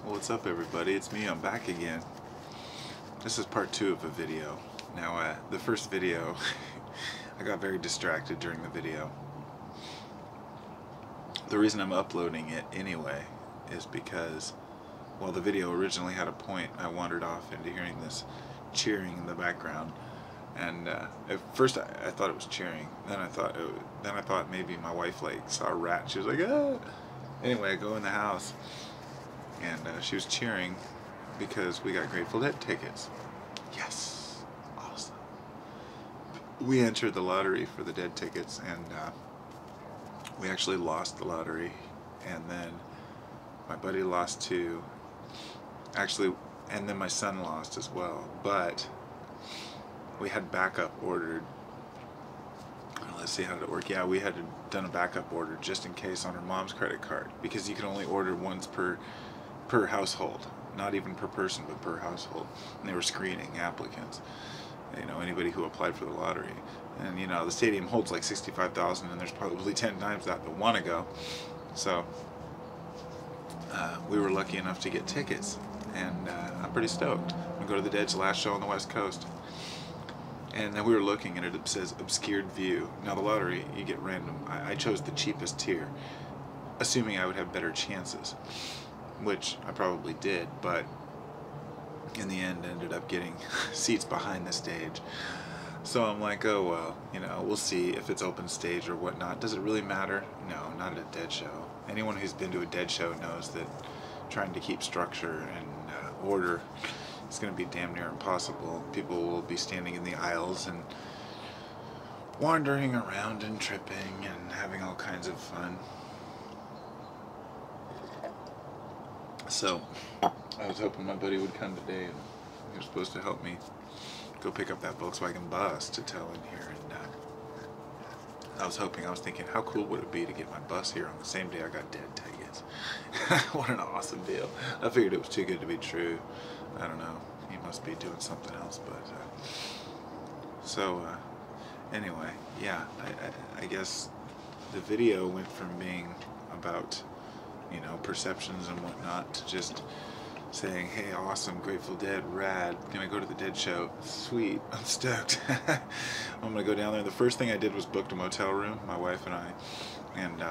What's up, everybody? It's me. I'm back again. This is part 2 of a video. Now, the first video, I got very distracted during the video. The reason I'm uploading it anyway is because, well, the video originally had a point. I wandered off into hearing this cheering in the background, and at first I thought it was cheering. Then I thought maybe my wife saw a rat. She was like, ah. Anyway, I go in the house, and she was cheering because we got Grateful Dead tickets. Yes, awesome. We entered the lottery for the Dead tickets, and we actually lost the lottery, and then my buddy lost too. Actually, and then my son lost as well. But we had backup ordered. Let's see how did it work. Yeah, we had done a backup order just in case on her mom's credit card, because you can only order once per household, not even per person, but per household. And they were screening applicants, you know, anybody who applied for the lottery. And you know, the stadium holds like 65,000, and there's probably 10 times that want to go. So we were lucky enough to get tickets, and I'm pretty stoked. I'm gonna go to the Dead's last show on the West Coast. And then we were looking, and it says obscured view. Now the lottery, you get random. I chose the cheapest tier, assuming I would have better chances, which I probably did, but in the end ended up getting seats behind the stage. So I'm like, oh well, you know, we'll see if it's open stage or whatnot. Does it really matter? No, not at a Dead show. Anyone who's been to a Dead show knows that trying to keep structure and order, it's going to be damn near impossible. People will be standing in the aisles and wandering around and tripping and having all kinds of fun. So I was hoping my buddy would come today, and he was supposed to help me go pick up that Volkswagen bus to tow in here. And I was thinking, how cool would it be to get my bus here on the same day I got Dead tickets? What an awesome deal. I figured it was too good to be true. I don't know, he must be doing something else, but anyway, yeah, I guess the video went from being about, you know, perceptions and whatnot to just saying, hey, awesome, Grateful Dead, rad, gonna go to the Dead show, sweet, I'm stoked. I'm gonna go down there. The first thing I did was booked a motel room, my wife and I, and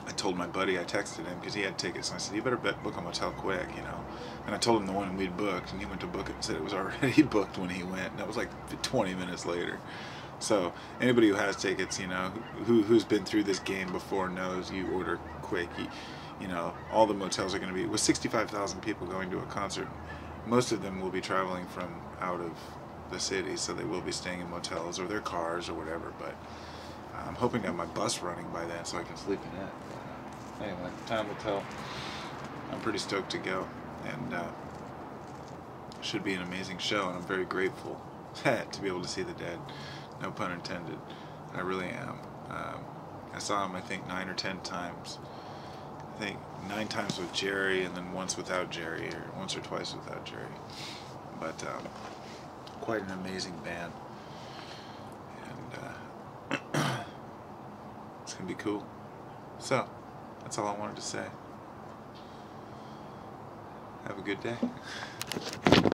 I told my buddy, I texted him because he had tickets, and I said, you better book a motel quick, you know. And I told him the one we'd booked, and he went to book it and said it was already booked when he went, and that was like 20 minutes later. So anybody who has tickets, you know, who's been through this game before knows you order quick. You know, all the motels are going to be, with 65,000 people going to a concert, most of them will be traveling from out of the city, so they will be staying in motels or their cars or whatever, but I'm hoping to have my bus running by then so I can sleep in it. Anyway, time will tell. I'm pretty stoked to go, and should be an amazing show, and I'm very grateful to be able to see the Dead. No pun intended. I really am. I saw him, I think, 9 or 10 times. I think 9 times with Jerry, and then once without Jerry, or once or twice without Jerry. But quite an amazing band, and it's gonna be cool. So that's all I wanted to say. Have a good day.